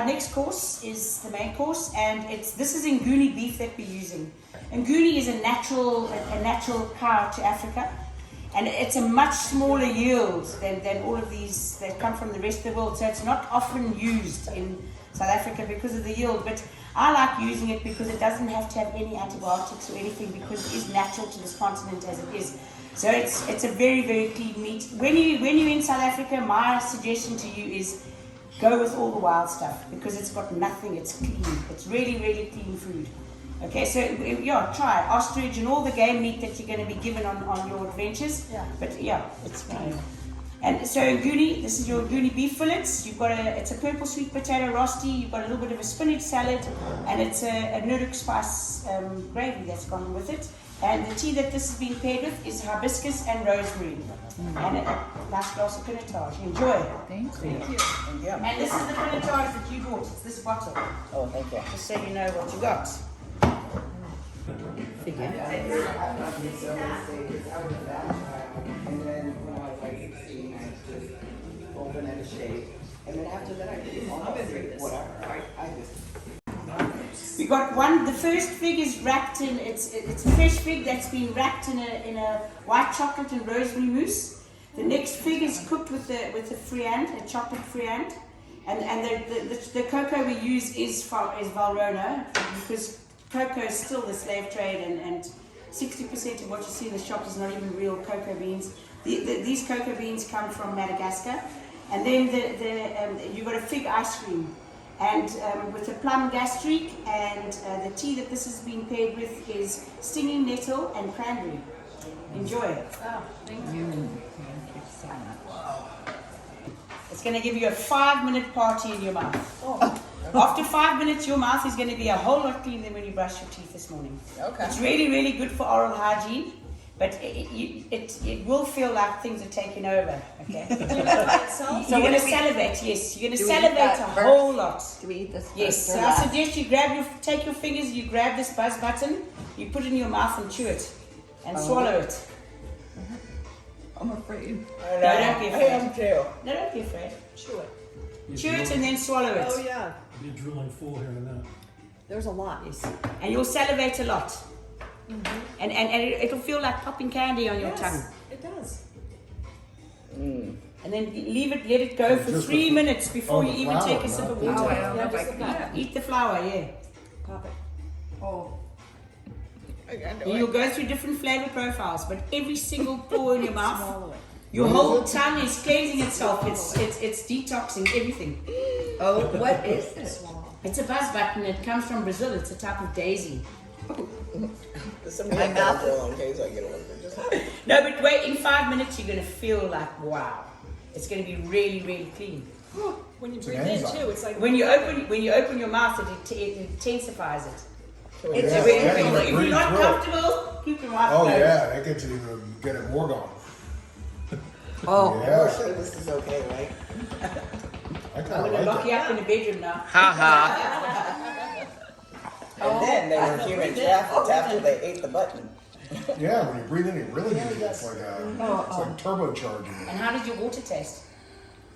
next course is the main course, and this is Nguni beef that we're using. Nguni is a natural cow to Africa, and it's a much smaller yield than all of these that come from the rest of the world. So it's not often used in South Africa because of the yield, but I like using it because it doesn't have to have any antibiotics or anything, because it is natural to this continent as it is. So it's a very, very clean meat. When you're in South Africa, my suggestion to you is go with all the wild stuff, because it's got nothing. It's clean. It's really, really clean food. Okay, so yeah, try it. Ostrich and all the game meat that you're going to be given on your adventures. Yeah. But yeah, it's clean. And so Nguni, this is your Nguni beef fillets. You've got it's a purple sweet potato rosti. You've got a little bit of a spinach salad, and it's a Nuruk spice gravy that's gone with it. And the tea that this has been paired with is hibiscus and rosemary. And a nice glass of pinotage. Enjoy. Thank you. And this is the pinotage that you bought. It's this bottle. Oh, thank you. Just so you know what you got. And then open at a shape. And then after that I do whatever. I just We got one. The first fig is wrapped in. It's a fresh fig that's been wrapped in a white chocolate and rosemary mousse. The next fig is cooked with a friand, a chocolate friand, and the cocoa we use is Valrhona, because cocoa is still the slave trade, and 60% of what you see in the shop is not even real cocoa beans. These cocoa beans come from Madagascar, and then you got a fig ice cream. And with a plum gastrique, and the tea that this has been paired with is stinging nettle and cranberry. Enjoy. Oh, thank you. Thank you so much. It's going to give you a 5-minute party in your mouth. Oh. After 5 minutes, your mouth is going to be a whole lot cleaner than when you brush your teeth this morning. Okay. It's really, really good for oral hygiene, but it will feel like things are taking over. Okay. You're going to salivate. Yes, you're going to salivate a whole lot. Do we eat this? Yes. So I suggest you take your fingers, you grab this buzz button, you put it in your mouth and chew it, and swallow it. I'm afraid. No, don't be afraid. I am too. No, don't be afraid. Chew it. You're Chew it drooling- and then swallow it. Oh yeah, You're drooling full here in a minute. there's a lot. Yes. And you'll salivate a lot. And it'll feel like popping candy on your tongue. It does. And then let it go for Just 3 minutes before the you even flour, take a sip of not the- water. I don't know if I just can. Eat the flour, yeah. Pop it. Oh. You'll go through different flavor profiles, but every single pour in your mouth, Swallow it. your whole tongue is cleansing itself. It's detoxing everything. Oh, what is this? It's a buzz button. It comes from Brazil. It's a type of daisy. My mouth is in case I get one. No, but wait, in 5 minutes you're going to feel like, wow. It's going to be really, really clean. When you an breathe in enzyme. too, it's like When you open your mouth, it intensifies it. Yeah, So if you're not comfortable, keep your mouth Oh closed. yeah, that gets it even get it more going. Oh. We're Yeah, sure this is okay, right? I I'm kind going of to lock like you it. up in the bedroom now. And then they were human traffic after they ate the button. Yeah, when you breathe in, it really gets like it's like turbocharging. And how did your water taste?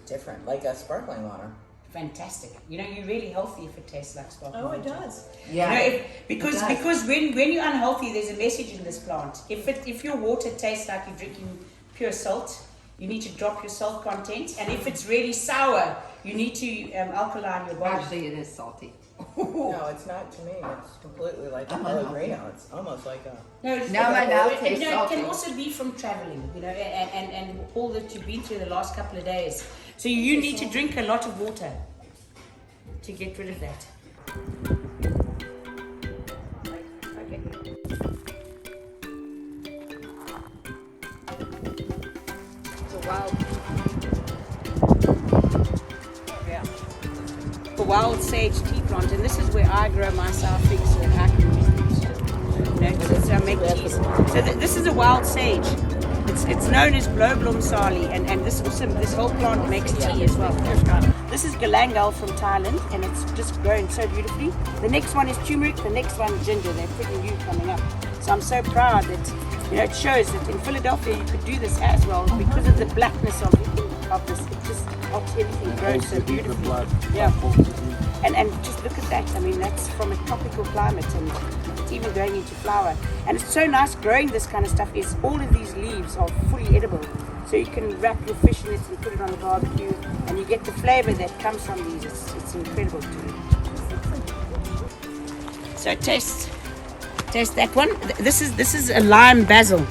Different, like a sparkling water. Fantastic. You know, you're really healthy if it tastes like sparkling oh, it water. does. Yeah. You know, because when you're unhealthy, there's a message in this plant. If your water tastes like you're drinking pure salt, you need to drop your salt content. And if it's really sour, you need to alkaline your body. Actually, it is salty. No, it's not to me. It's completely like a Pellegrino. It's almost like a. No, it's, Now my mouth tastes it salty. can also be from traveling, you know, and all that you've been through the last couple of days. So you need to drink a lot of water to get rid of that. Okay. It's a wild. The wild sage tea plant, and this is where I grow my sour figs so that I can use them. You know, so I make teas. So this is a wild sage. It's known as Blowblom Sali, and this whole plant makes tea as well. This is galangal from Thailand, and it's just growing so beautifully. The next one is turmeric, the next one ginger. They're pretty new coming up. So I'm so proud that it shows that in Philadelphia you could do this as well because of the blackness of this. It just helps everything grow so beautifully. Yeah. And just look at that. I mean, that's from a tropical climate, and it's even going into flower. And it's so nice growing this kind of stuff is all of these leaves are fully edible. So you can wrap your fish in it and put it on the barbecue, and you get the flavor that comes from these. It's incredible to me. So taste that one. This is a lime basil.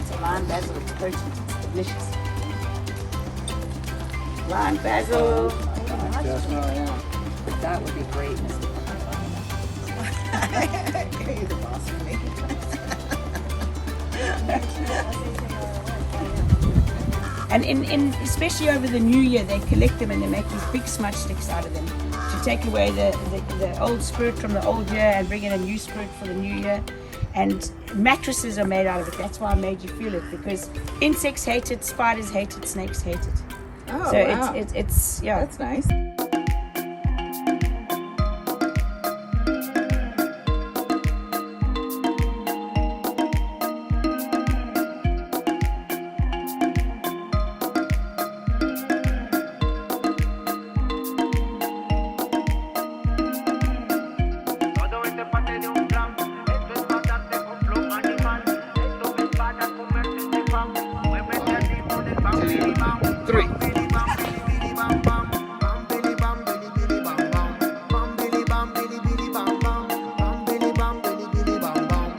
It's a lime basil. It's poaching. It's delicious. Lime basil. That would be great. You're the boss of me. And in especially over the New Year, they collect them and they make these big smudge sticks out of them to take away the old spirit from the old year and bring in a new spirit for the new year. And mattresses are made out of it. That's why I made you feel it, because insects hate it, spiders hate it, snakes hate it. Oh, So wow. it's yeah. That's nice. Todo este parte de un plan, esto es matarte con flow animal, esto es para comerte este pan, muévete al ritmo del bam, bili, bam, Three. bili, bam, bili, bili, bam, bam, bam, bili, bam, bili, bili, bam, bam, bam, bili, bam, bili, bili, bam, bam, bam, bili, bam, bili, bili, bam, bam.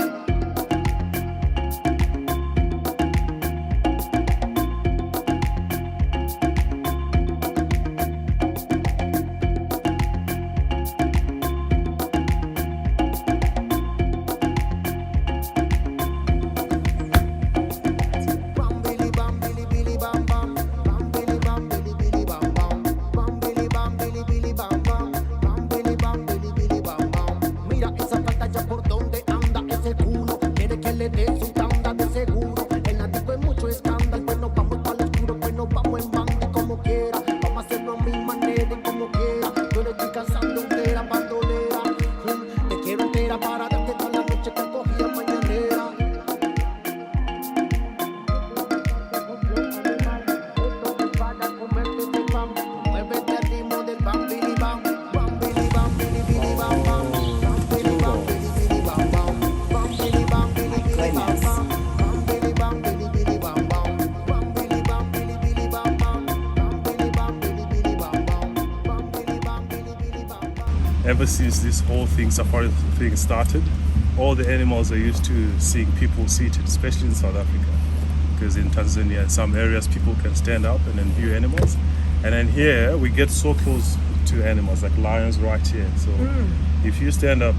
Bam bili bam bili bili bam bam, bam bili bam bili bili bam bam, bam bili bam bili bili bam bam, bam bili bam bili bili bam bam. Mira esa pantalla por donde anda ese culo, quiere que le dé su tanda de seguro. En la disco hay mucho escándalo, pues nos vamos para el oscuro, pues nos vamos en banda y como quiera. Vamos a hacerlo a mi manera y como quiera. Yo le estoy cansando entera bandolera, te quiero entera para darte toda la noche que cogía mañanera. Para comerte este pan, muévete al ritmo del bam bili bam, bam bili bam bili bili bam bam, bam bili bam bili bili bam bam, bam bili bam bili bili bam bam, bam bili bam bili bili bam bam, bam bili bam bili bili bam bam, bam bili bam bili bili bam bam, bam bili bam bili bili bam bam. Ever since this whole thing, safari thing started, all the animals are used to seeing people seated, especially in South Africa. Because in Tanzania, in some areas, people can stand up and then view animals. And then here, we get so close to animals, like lions right here. So if you stand up,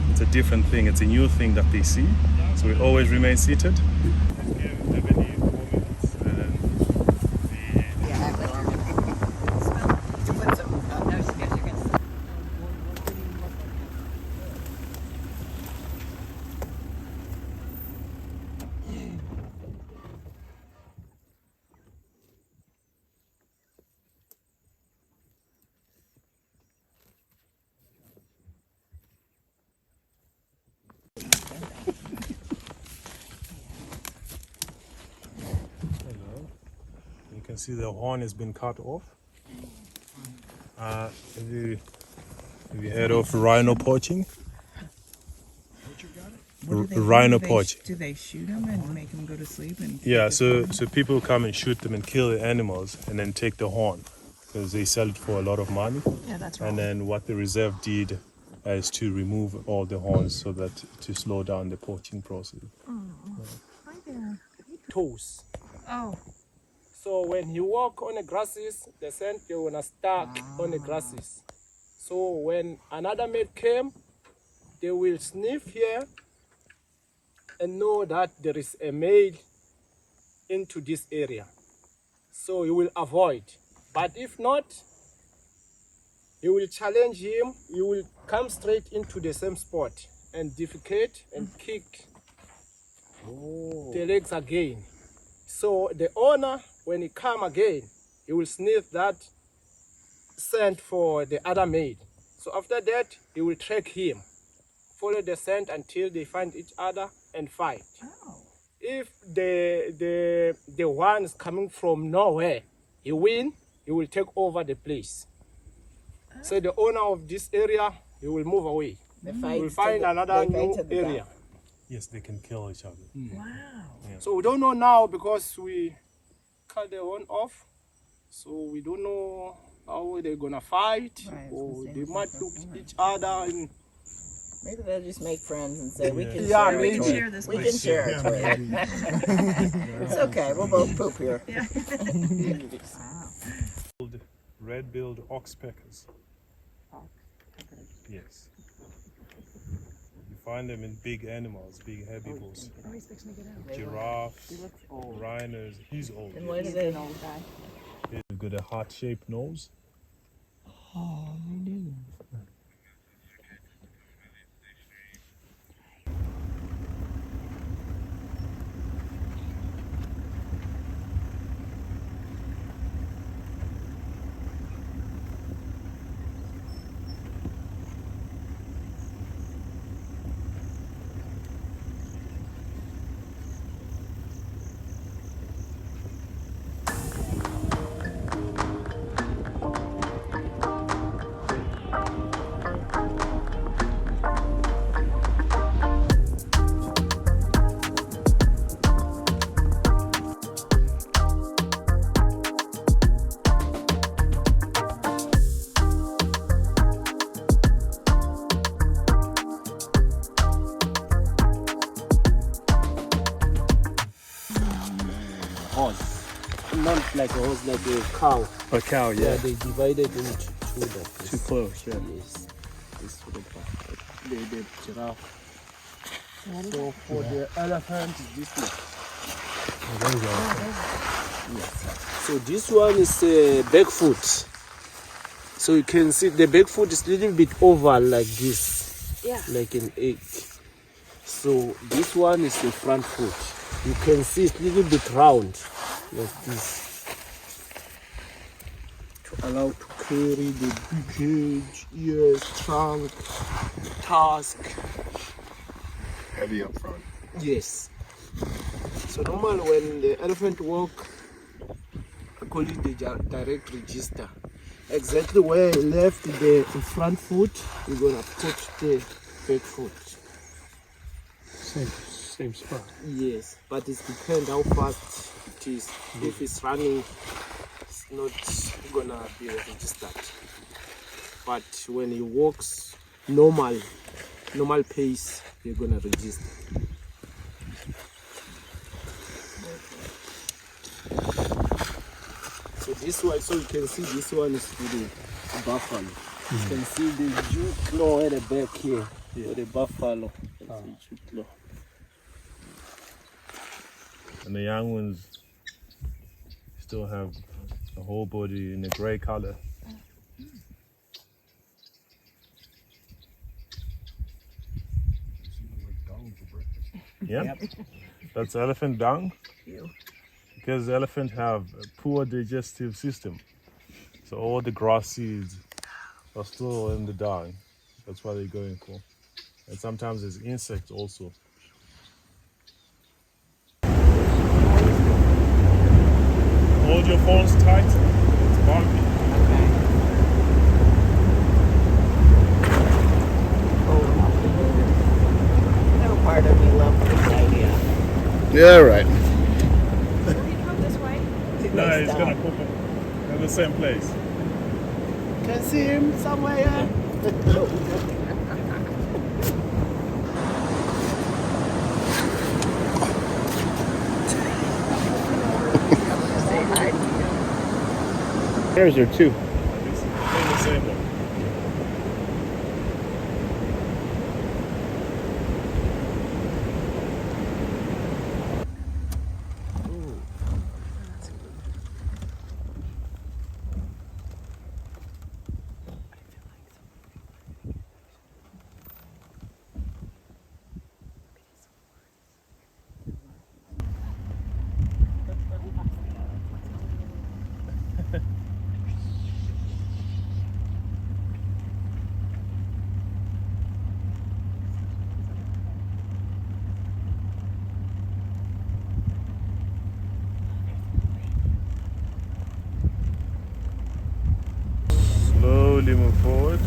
it's a different thing. It's a new thing that they see. So we always remain seated. You can see the horn has been cut off. Have you heard of rhino poaching? Rhino poaching. Do they shoot them and make them go to sleep? And Yeah, so people come and shoot them and kill the animals and then take the horn because they sell it for a lot of money. Yeah, that's And then what the reserve did is to remove all the horns so that to slow down the poaching process. Hi there. Toes. Oh, So when you walk on the grasses, the scent they wanna stuck on the grasses. So when another mate came, they will sniff here and know that there is a male into this area. So you will avoid. But if not, you will challenge him, you will come straight into the same spot and defecate and kick the legs again. So the owner, when he come again, he will sniff that scent for the other maid. So after that, he will track him, follow the scent until they find each other and fight. If the one is coming from nowhere, he win, he will take over the place. So the owner of this area, he will move away. They He fight will to find the- another they fight new to the area. death. Yes, they can kill each other. Wow. So we don't know now because we cut the one off. So we don't know how they're gonna fight, Right, I was or gonna say, they what's might the look point? each other and Maybe they'll just make friends and say, we can Yeah, share maybe. a We can toilet. share this We place. can share a toilet. It's okay, we'll both poop here. Red-billed oxpeckers. Yes. You find them in big animals, big herbivores. Giraffes, rhinos. He's old. And why do they? They've got a heart-shaped nose. horse. Not like a horse, like a cow. A cow, Yeah, they divided into two. Like Too close, yeah. Yes. This for the giraffe. So for the elephant, this one. Yes. So this one is back foot. So you can see the back foot is a little bit oval like this. Yeah. Like an egg. So this one is the front foot. You can see it's a little bit round like this. To allow to carry the big cage, ears, trunk, tusk. Heavy up front. Yes. So normally when the elephant walk, I call it the direct register. Exactly where he left the front foot, you're gonna put the back foot. Same spot. Yes, but it depends how fast it is. If it's running, it's not gonna be registered. But when he walks normal pace, you're gonna register. So this one, so you can see this one is for the buffalo. You can see the jute claw at the back here, for the buffalo. You can see jute claw. And the young ones still have the whole body in a grey color. Yeah, that's elephant dung. Because elephants have a poor digestive system, so all the grass seeds are still in the dung. That's why they're going for. And sometimes there's insects also. Hold your phones tight. It's bumpy. No part of me loves this idea. Yeah, right. No, he's gonna put them in the same place. Can see him somewhere. There's your two. It's the same one. slowly move forward.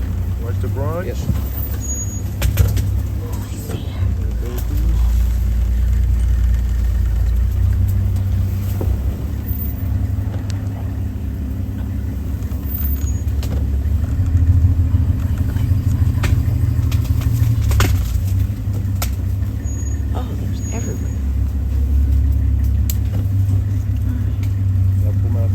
Watch the branch. Yep. Oh, there's everywhere. Yeah, pull out.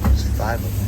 There's 5 of them.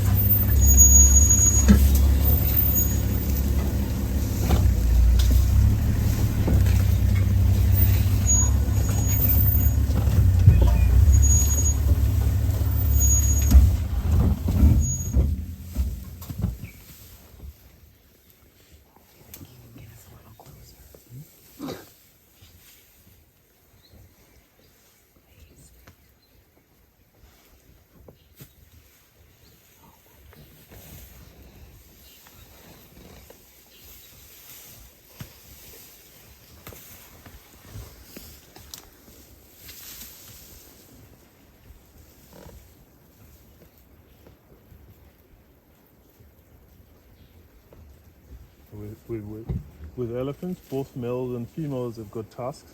With elephants, both males and females have got tusks.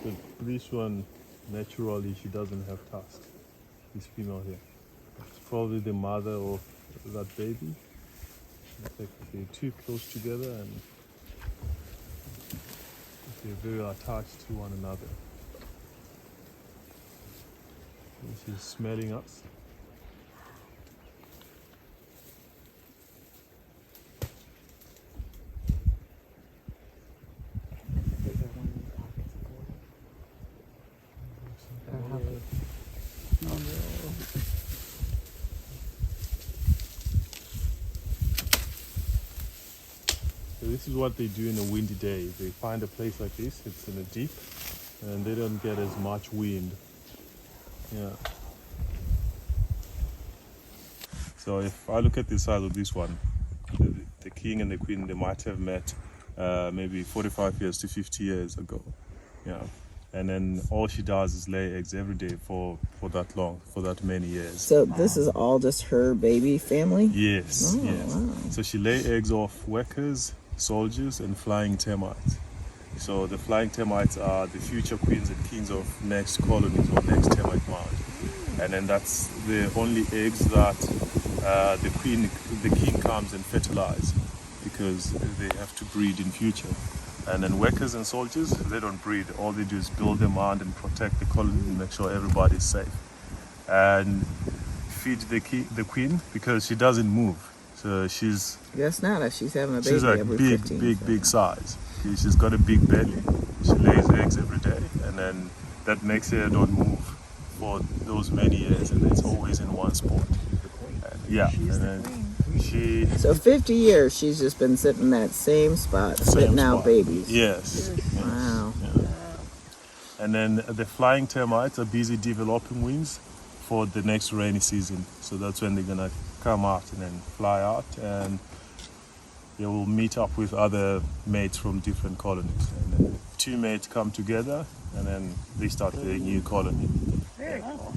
But this one, naturally, she doesn't have tusks. This female here. It's probably the mother of that baby. It's like they're too close together and they're very attached to one another. And she's smelling us. So this is what they do in a windy day. They find a place like this, it's in a deep, and they don't get as much wind. Yeah. So if I look at the size of this one, the king and the queen, they might have met maybe 45 years to 50 years ago. Yeah. And then all she does is lay eggs every day for that long, for that many years. So this is all just her baby family? Yes, Oh, yes. wow. So she lay eggs off workers, soldiers, and flying termites. So the flying termites are the future queens and kings of next colonies or next termite mound. And then that's the only eggs that the king comes and fertilize because they have to breed in future. And then workers and soldiers, they don't breed. All they do is build the mound and protect the colony and make sure everybody's safe. And feed the queen because she doesn't move. So she's Guess not if she's having a baby like every big, 15 big, seconds. big size. She's got a big belly. She lays eggs every day, and then that makes her not move for those many years, and it's always in one spot. Yeah, and then she So 50 years she's just been sitting in that same spot, spitting out spot. babies. Yes. yes. Wow. Yeah. And then the flying termites are busy developing wings for the next rainy season. So that's when they're gonna come out and then fly out, and they will meet up with other mates from different colonies. And then 2 mates come together, and then they start their new colony. Very cool.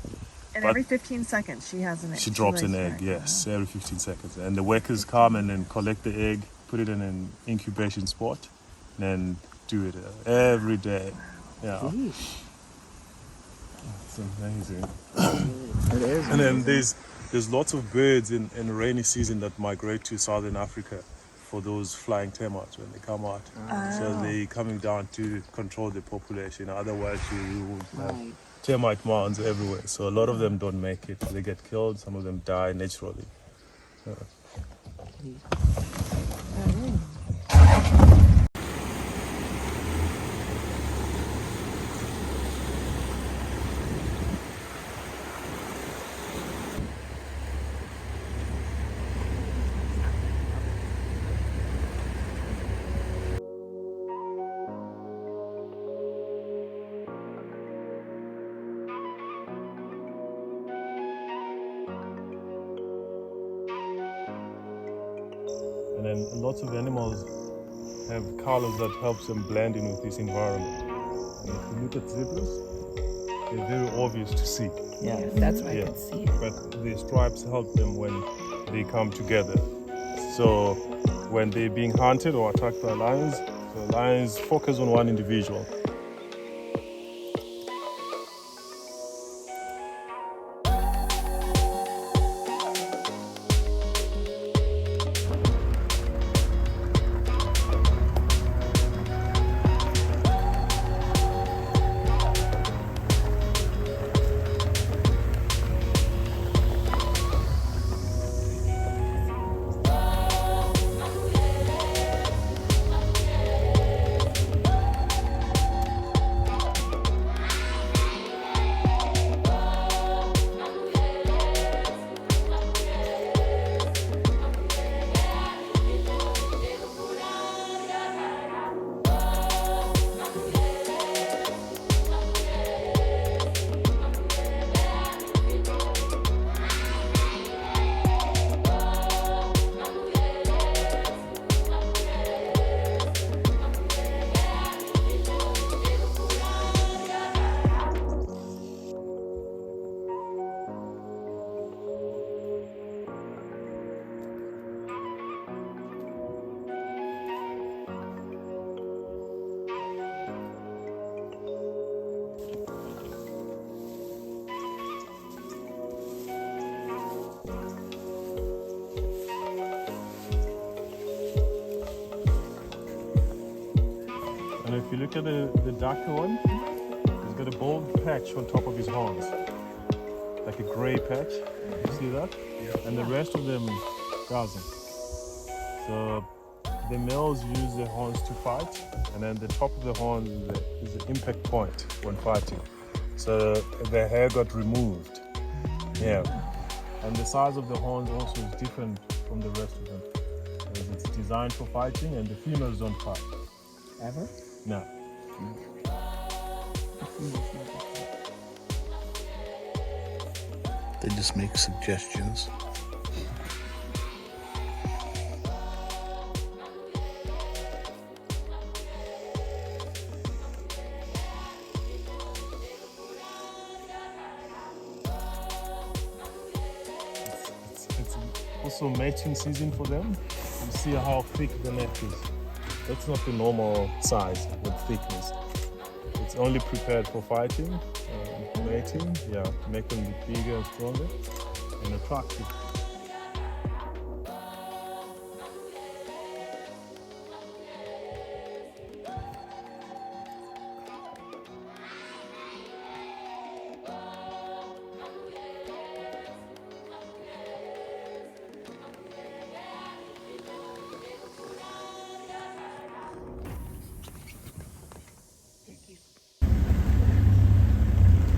And But- every 15 seconds she has an egg. She drops an lays egg, an yes, every 15 seconds. And the workers come and then collect the egg, put it in an incubation spot, and then do it every day. Yeah. It's amazing. It is. And then there's lots of birds in rainy season that migrate to southern Africa for those flying termites when they come out. So they're coming down to control the population. Otherwise you would have termite mounds everywhere. So a lot of them don't make it. They get killed. Some of them die naturally. And then lots of animals have colors that helps them blend in with this environment. And if you look at zebras, they're very obvious to see. Yeah, that's why I Yeah, could see it. but the stripes help them when they come together. So when they're being hunted or attacked by lions, the lions focus on one individual. And if you look at the darker one, he's got a bold patch on top of his horns, like a gray patch. You see that? Yeah. And the rest of them doesn't. So the males use their horns to fight, and then the top of the horns is the impact point when fighting. So the hair got removed. Yeah. And the size of the horns also is different from the rest of them. Because it's designed for fighting, and the females don't fight. Ever? No. They just make suggestions. It's also mating season for them. You see how thick the neck is. That's not the normal size with thickness. It's only prepared for fighting, mating, yeah, make them look bigger and stronger and attractive.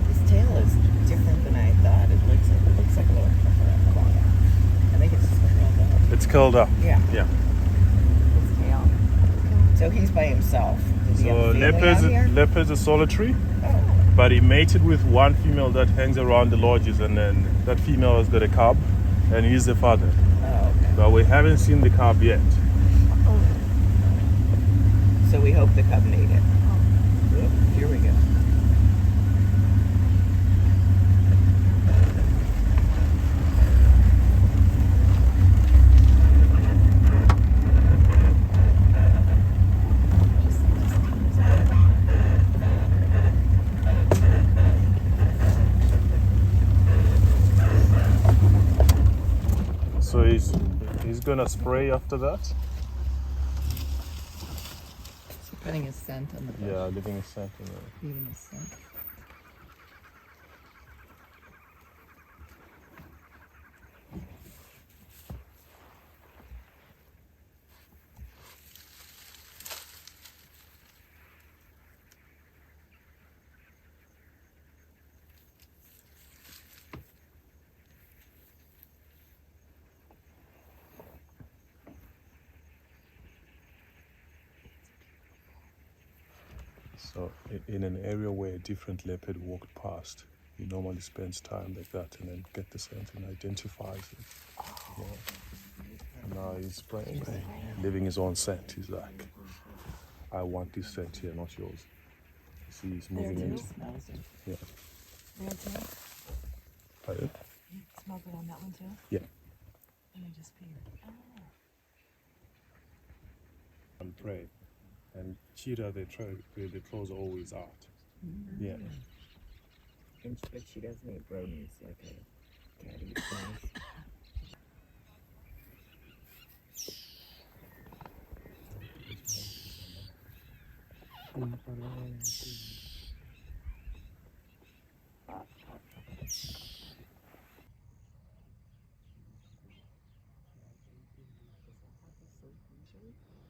His tail is different than I thought. It looks like a little puffer. I think it's just curled up. It's curled up. Yeah. Yeah. His tail. So he's by himself. Does he have So a family out here? leopard's a solitary, Oh. but he mated with one female that hangs around the lodges, and then that female has got a cub, and he's the father. Oh, okay. But we haven't seen the cub yet. So we hope the cub made it. Yep, here we go. So he's gonna spray after that. Is he putting his scent on the bush? Yeah, leaving a scent in there. Leaving his scent. So in an area where a different leopard walked past, he normally spends time like that and then get the scent and identifies it. Yeah. Now he's spraying, leaving his own scent. He's like, I want this scent here, not yours. You see, he's moving into. Yeah. Pardon? Smell good on that one too? Yeah. Let me just peer. And prey. And cheetah, their claws are always out. Yeah. But she doesn't eat bronies like a cat eats mice.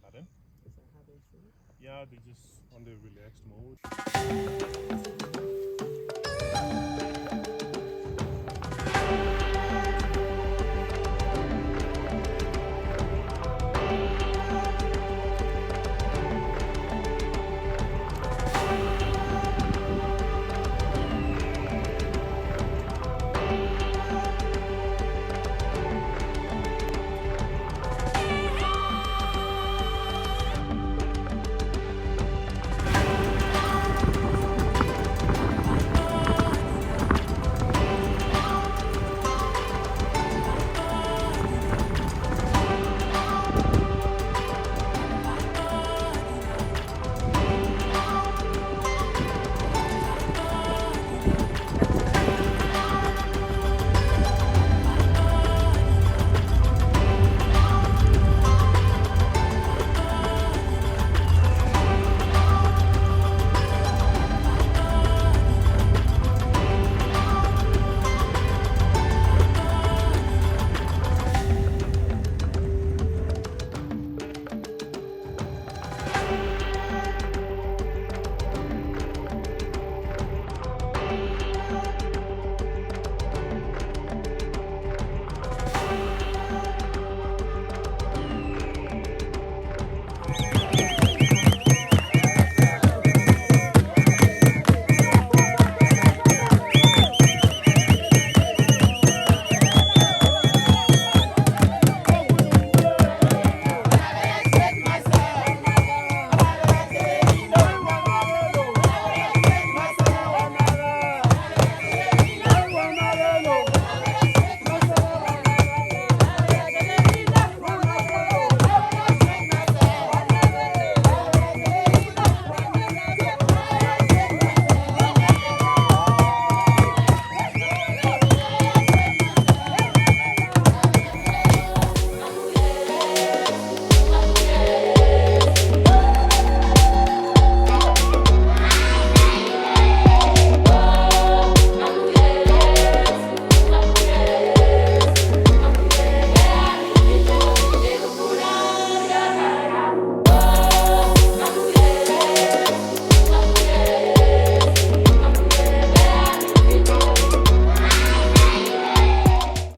Pardon? Is that how they sleep? Yeah, they're just on their relaxed mode.